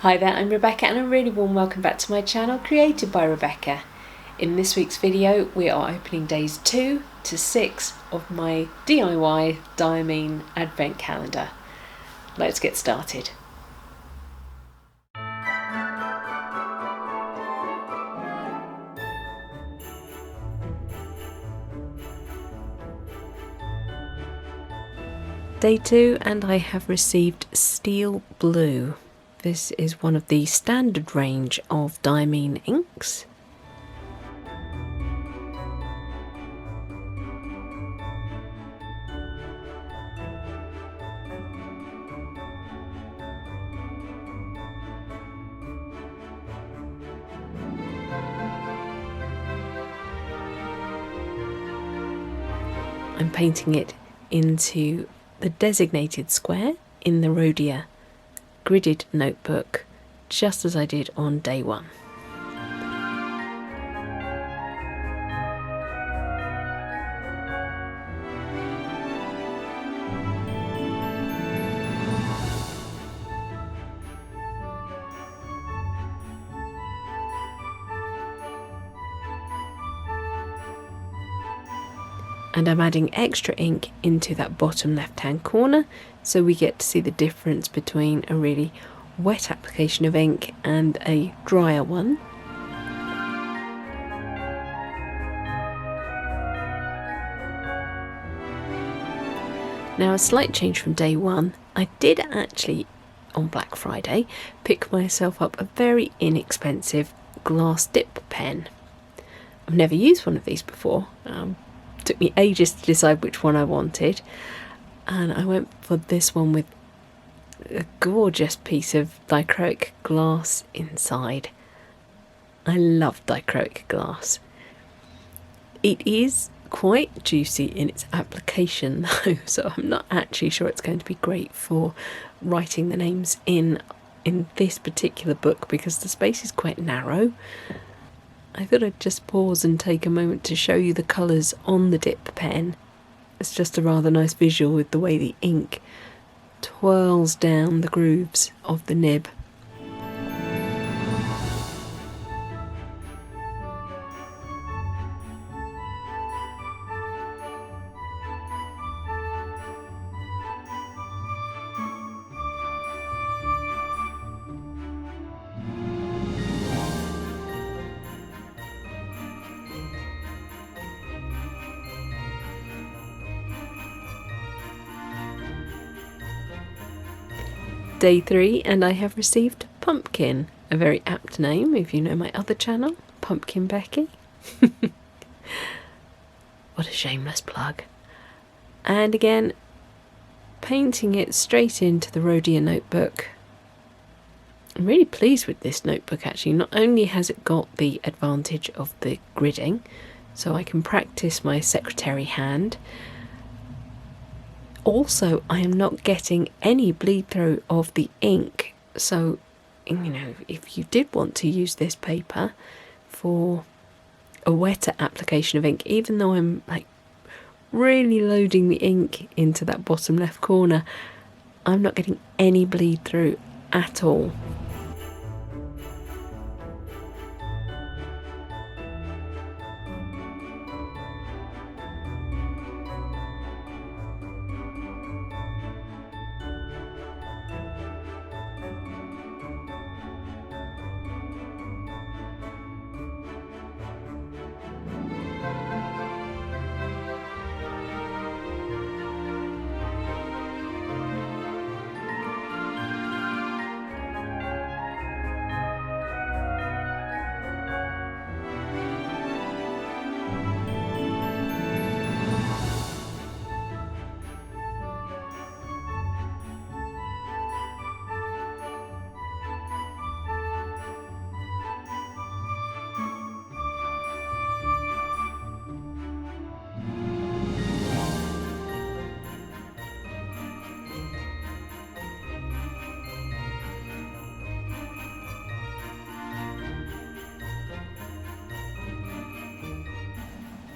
Hi there, I'm Rebecca and a really warm welcome back to my channel created by Rebecca. In this week's video we are opening days 2 to 6 of my DIY Diamine advent calendar. Let's get started. Day 2 and I have received Steel Blue. This is one of the standard range of Diamine inks. I'm painting it into the designated square in the Rhodia gridded notebook, just as I did on day 1. And I'm adding extra ink into that bottom left hand corner so we get to see the difference between a really wet application of ink and a drier one. Now, a slight change from day 1, I did actually on Black Friday pick myself up a very inexpensive glass dip pen. I've never used one of these before. Took me ages to decide which one I wanted, and I went for this one with a gorgeous piece of dichroic glass inside. I love dichroic glass. It is quite juicy in its application though, so I'm not actually sure it's going to be great for writing the names in this particular book because the space is quite narrow. I thought I'd just pause and take a moment to show you the colours on the dip pen. It's just a rather nice visual with the way the ink twirls down the grooves of the nib. Day 3 and I have received Pumpkin, a very apt name if you know my other channel, Pumpkin Becky. What a shameless plug. And again, painting it straight into the Rhodia notebook. I'm really pleased with this notebook actually. Not only has it got the advantage of the gridding, so I can practice my secretary hand. Also, I am not getting any bleed through of the ink, so you know, if you did want to use this paper for a wetter application of ink, even though I'm like really loading the ink into that bottom left corner, I'm not getting any bleed through at all.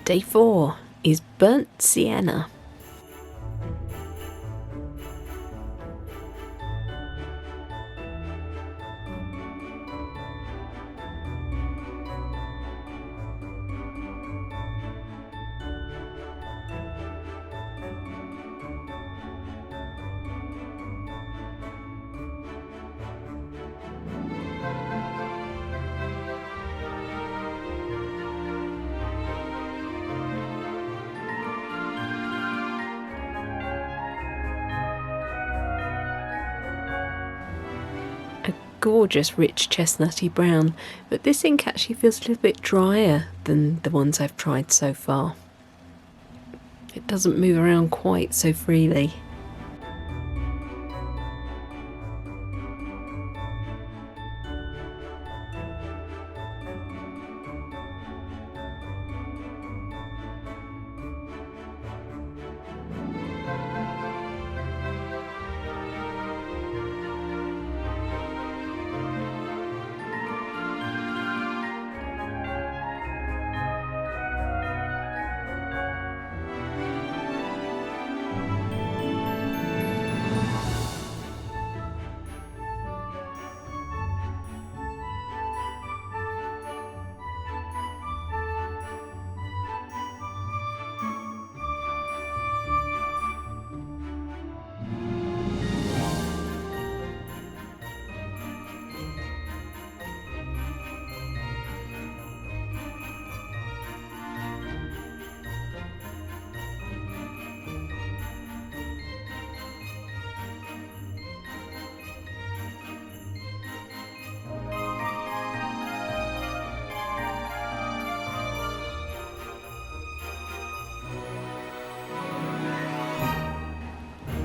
Day 4 is Burnt Sienna. gorgeous rich chestnutty brown, but this ink actually feels a little bit drier than the ones I've tried so far. It doesn't move around quite so freely.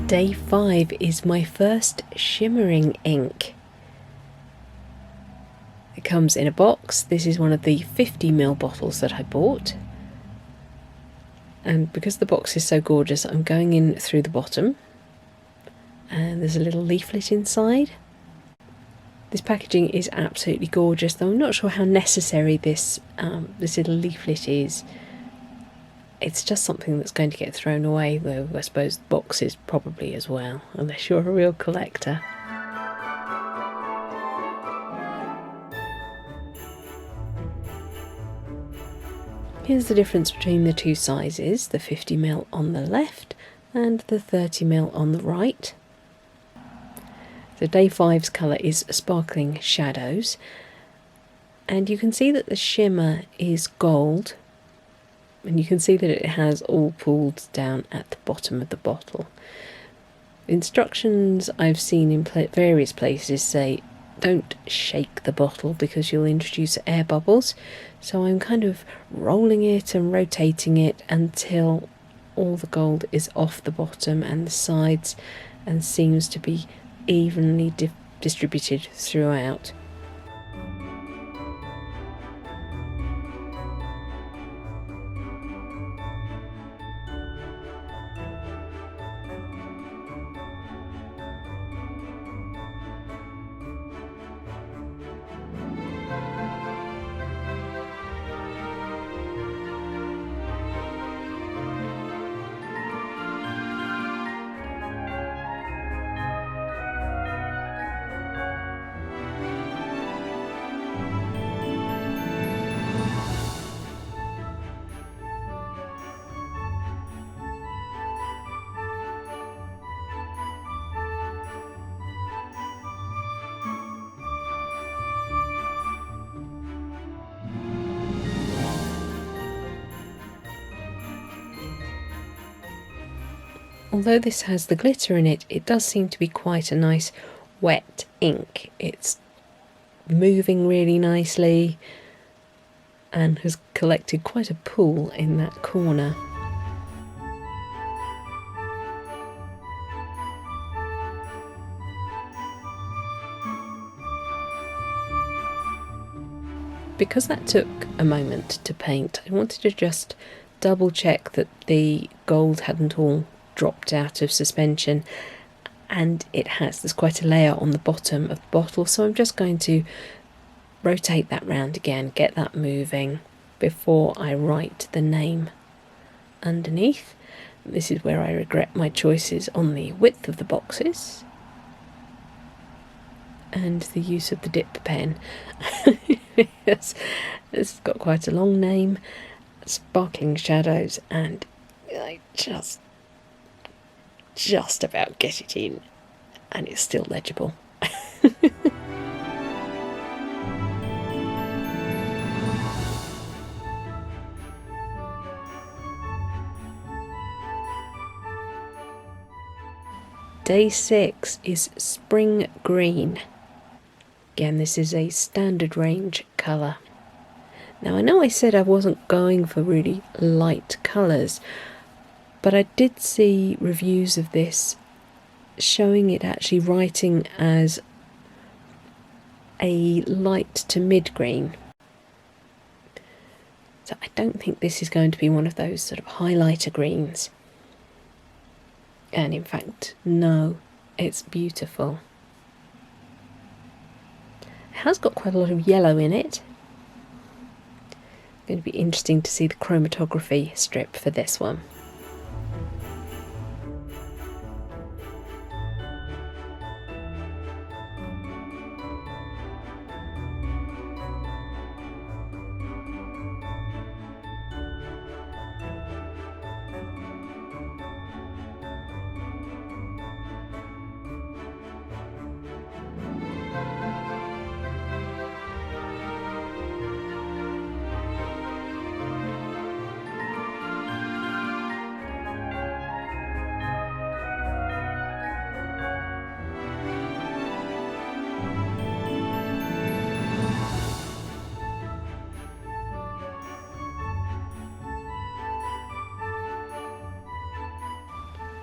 Day 5 is my first shimmering ink. It comes in a box. This is one of the 50ml bottles that I bought. And because the box is so gorgeous, I'm going in through the bottom. And there's a little leaflet inside. This packaging is absolutely gorgeous, though I'm not sure how necessary this little leaflet is. It's just something that's going to get thrown away, though I suppose boxes probably as well, unless you're a real collector. Here's the difference between the two sizes, the 50ml on the left and the 30ml on the right. So day 5's colour is Sparkling Shadows, and you can see that the shimmer is gold. And you can see that it has all pooled down at the bottom of the bottle. Instructions I've seen in various places say don't shake the bottle because you'll introduce air bubbles. So I'm kind of rolling it and rotating it until all the gold is off the bottom and the sides and seems to be evenly distributed throughout. Although this has the glitter in it, it does seem to be quite a nice wet ink. It's moving really nicely and has collected quite a pool in that corner. Because that took a moment to paint, I wanted to just double check that the gold hadn't all dropped out of suspension, and it has. There's quite a layer on the bottom of the bottle, so I'm just going to rotate that round again, get that moving before I write the name underneath. This is where I regret my choices on the width of the boxes and the use of the dip pen. Yes, this has got quite a long name, Sparkling Shadows, and I just about get it in, and it's still legible. Day 6 is Spring Green. Again, this is a standard range colour. Now I know I said I wasn't going for really light colours, but I did see reviews of this showing it actually writing as a light to mid-green. So I don't think this is going to be one of those sort of highlighter greens. And in fact, no, it's beautiful. It has got quite a lot of yellow in it. It's going to be interesting to see the chromatography strip for this one.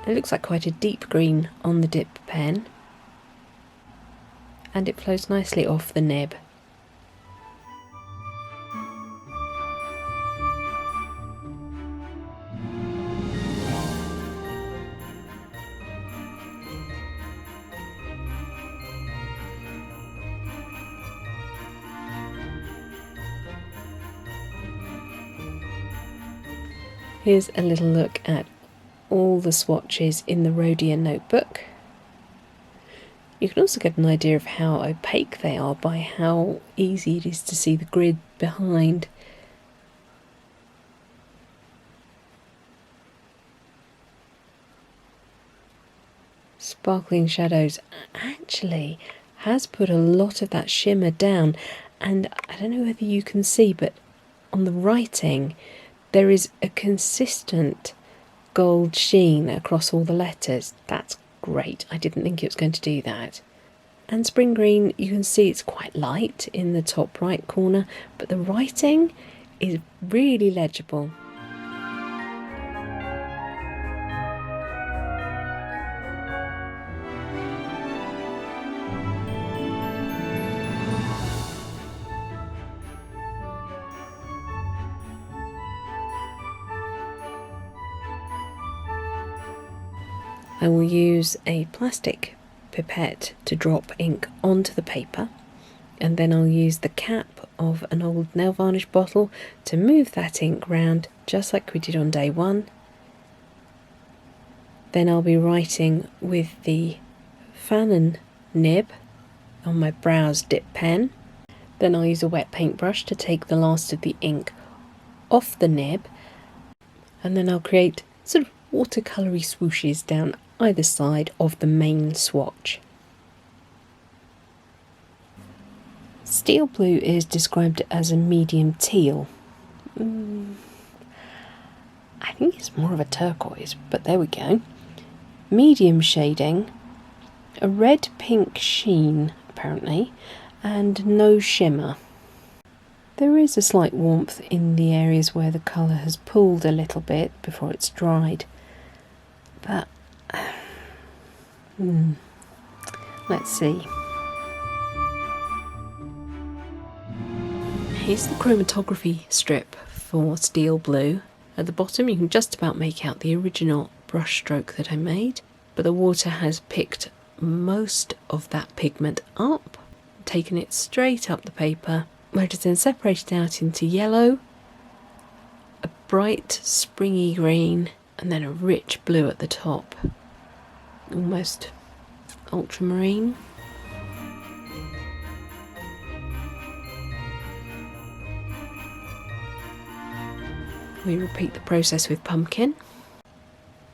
It looks like quite a deep green on the dip pen, and it flows nicely off the nib. Here's a little look at all the swatches in the Rhodium notebook. You can also get an idea of how opaque they are by how easy it is to see the grid behind. Sparkling Shadows actually has put a lot of that shimmer down, and I don't know whether you can see, but on the writing there is a consistent gold sheen across all the letters. That's great. I didn't think it was going to do that. And Spring Green, you can see it's quite light in the top right corner, but the writing is really legible. I will use a plastic pipette to drop ink onto the paper, and then I'll use the cap of an old nail varnish bottle to move that ink round just like we did on day one. Then I'll be writing with the Fanon nib on my Browse dip pen. Then I'll use a wet paintbrush to take the last of the ink off the nib, and then I'll create sort of watercoloury swooshes down either side of the main swatch. Steel blue is described as a medium teal. I think it's more of a turquoise, but there we go. Medium shading, a red-pink sheen apparently, and no shimmer. There is a slight warmth in the areas where the colour has pooled a little bit before it's dried, but let's see. Here's the chromatography strip for Steel Blue. At the bottom you can just about make out the original brush stroke that I made, but the water has picked most of that pigment up, taken it straight up the paper, where it is then separated out into yellow, a bright springy green, and then a rich blue at the top, almost ultramarine. We repeat the process with pumpkin.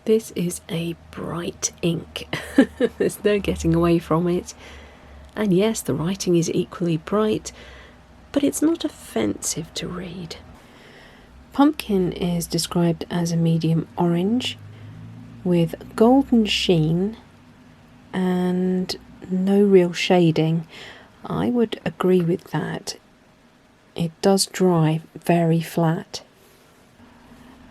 This is a bright ink. There's no getting away from it. And yes, the writing is equally bright, but it's not offensive to read. Pumpkin is described as a medium orange with golden sheen and no real shading. I would agree with that. It does dry very flat.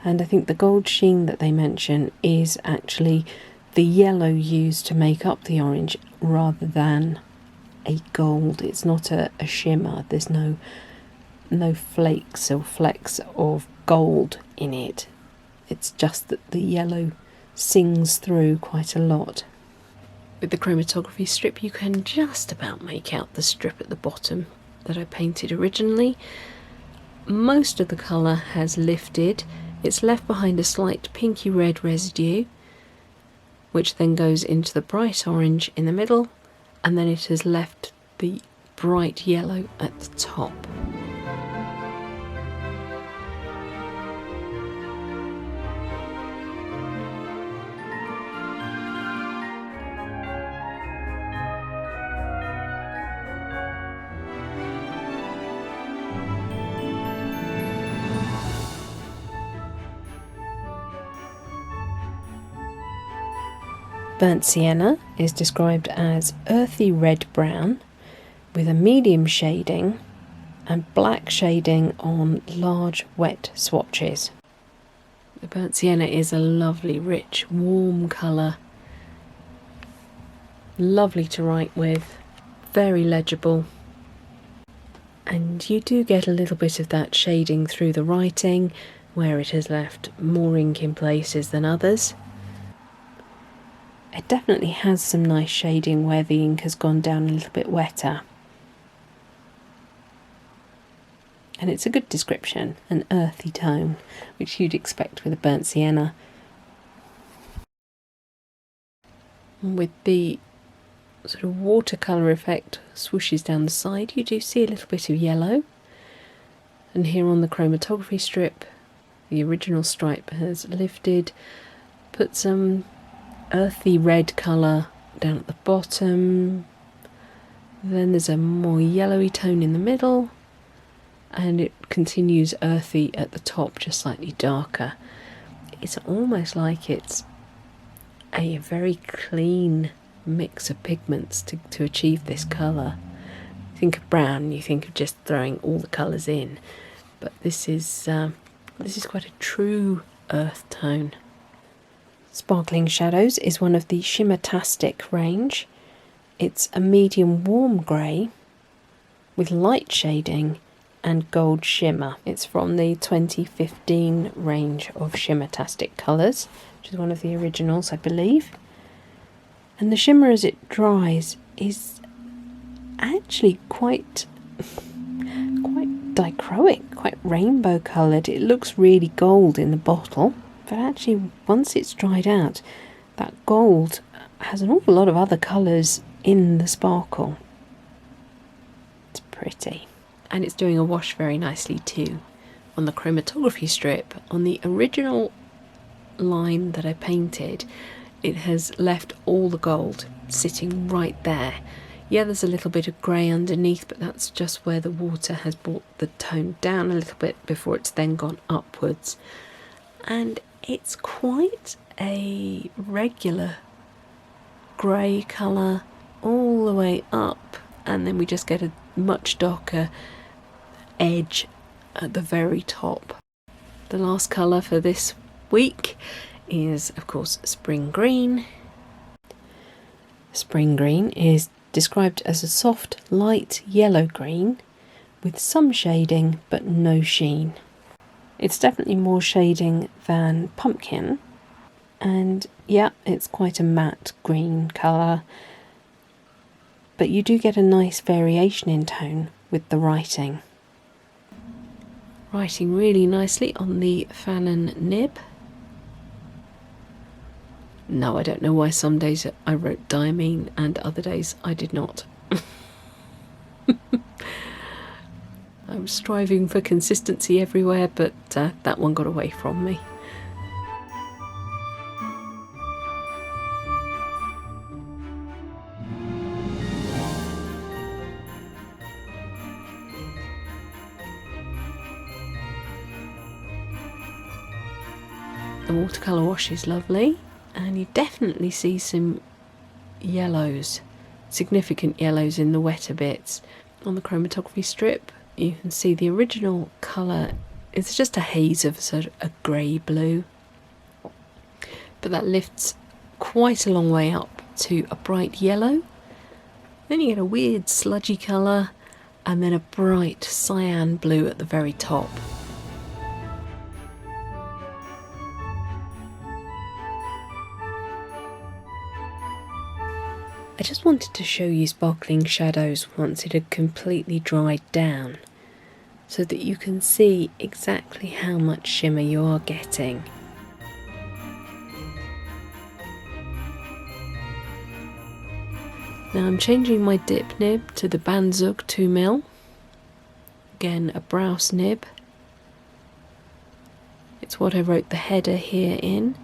And I think the gold sheen that they mention is actually the yellow used to make up the orange rather than a gold. It's not a shimmer. There's no flakes or flecks of gold in it. It's just that the yellow sings through quite a lot. With the chromatography strip, you can just about make out the strip at the bottom that I painted originally. Most of the colour has lifted. It's left behind a slight pinky red residue, which then goes into the bright orange in the middle, and then it has left the bright yellow at the top. Burnt sienna is described as earthy red-brown with a medium shading and black shading on large wet swatches. The burnt sienna is a lovely, rich, warm colour. Lovely to write with, very legible. And you do get a little bit of that shading through the writing, where it has left more ink in places than others. It definitely has some nice shading where the ink has gone down a little bit wetter. And it's a good description, an earthy tone, which you'd expect with a burnt sienna. With the sort of watercolour effect swooshes down the side, you do see a little bit of yellow. And here on the chromatography strip, the original stripe has lifted, put some earthy red colour down at the bottom, then there's a more yellowy tone in the middle, and it continues earthy at the top, just slightly darker. It's almost like it's a very clean mix of pigments to achieve this colour. You think of brown, you think of just throwing all the colours in, but this is quite a true earth tone. Sparkling Shadows is one of the Shimmertastic range. It's a medium warm grey with light shading and gold shimmer. It's from the 2015 range of Shimmertastic colours, which is one of the originals, I believe. And the shimmer as it dries is actually quite dichroic, quite rainbow coloured. It looks really gold in the bottle, but actually once it's dried out, that gold has an awful lot of other colours in the sparkle. It's pretty. And it's doing a wash very nicely too. On the chromatography strip, on the original line that I painted, it has left all the gold sitting right there. Yeah, there's a little bit of grey underneath, but that's just where the water has brought the tone down a little bit before it's then gone upwards. And it's quite a regular grey colour all the way up, and then we just get a much darker edge at the very top. The last colour for this week is, of course, Spring Green. Spring Green is described as a soft, light yellow green with some shading but no sheen. It's definitely more shading than Pumpkin, and yeah, it's quite a matte green colour, but you do get a nice variation in tone with the writing. Writing really nicely on the Fanon nib. No, I don't know why some days I wrote Diamine and other days I did not. I'm striving for consistency everywhere, but that one got away from me. The watercolour wash is lovely, and you definitely see some yellows significant yellows in the wetter bits. On the chromatography strip, you can see the original colour is just a haze of sort of a grey blue, but that lifts quite a long way up to a bright yellow. Then you get a weird sludgy colour and then a bright cyan blue at the very top. I just wanted to show you sparkling shadows once it had completely dried down, so that you can see exactly how much shimmer you are getting. Now I'm changing my dip nib to the Banzug 2mm, again a Browse nib. It's what I wrote the header here in,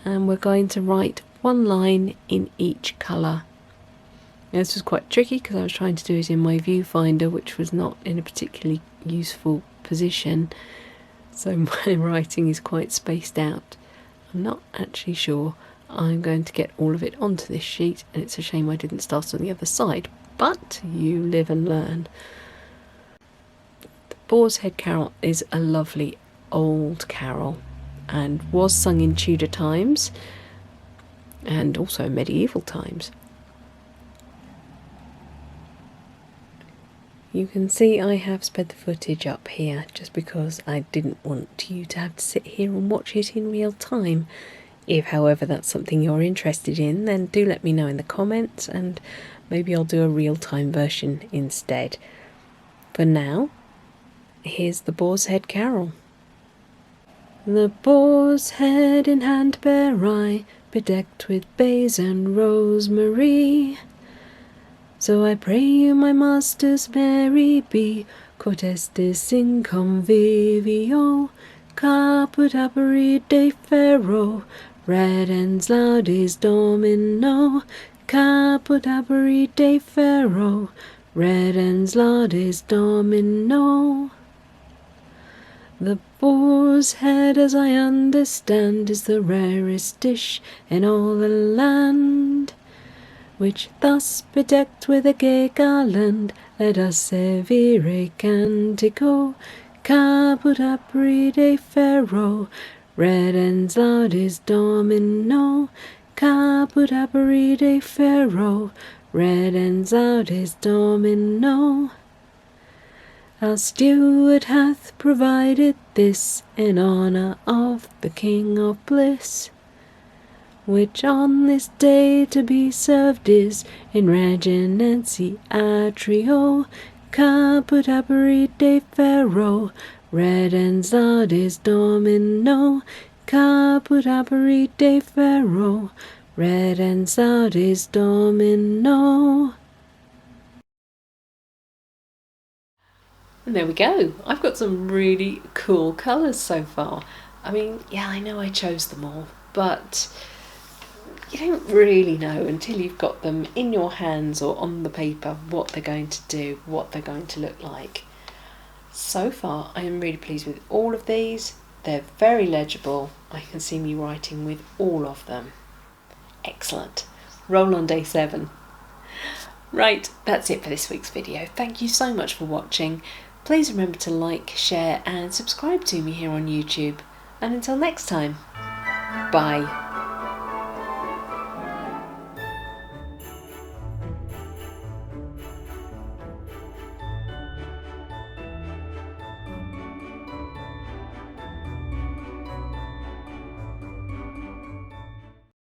and we're going to write one line in each colour. Now, this was quite tricky because I was trying to do it in my viewfinder, which was not in a particularly useful position, so my writing is quite spaced out. I'm not actually sure I'm going to get all of it onto this sheet, and it's a shame I didn't start on the other side, but you live and learn. The Boar's Head Carol is a lovely old carol and was sung in Tudor times and also medieval times. You can see I have sped the footage up here just because I didn't want you to have to sit here and watch it in real time. If, however, that's something you're interested in, then do let me know in the comments and maybe I'll do a real-time version instead. For now, here's the Boar's Head Carol. The boar's head in hand bear I, bedecked with bays and rosemary. So I pray you, my masters, merry be, cotestis in convivio, caput aperi de ferro, redens laudis domino, caput aperi de ferro, redens laudis domino. The boar's head, as I understand, is the rarest dish in all the land, which thus bedecked with a gay garland, let us servire cantico, caput aperi de ferro, redens laudis domino, caput aperi de ferro, redens laudis domino. Our steward hath provided this in honour of the King of Bliss, which on this day to be served is in reginensi atrio, caput aperi de ferro, redens laudis domino, caput aperi de ferro, redens laudis domino. And there we go. I've got some really cool colours so far. I mean, yeah, I know I chose them all, but you don't really know until you've got them in your hands or on the paper what they're going to do, what they're going to look like. So far, I am really pleased with all of these. They're very legible. I can see me writing with all of them. Excellent. Roll on day 7. Right, that's it for this week's video. Thank you so much for watching. Please remember to like, share and subscribe to me here on YouTube. And until next time, bye.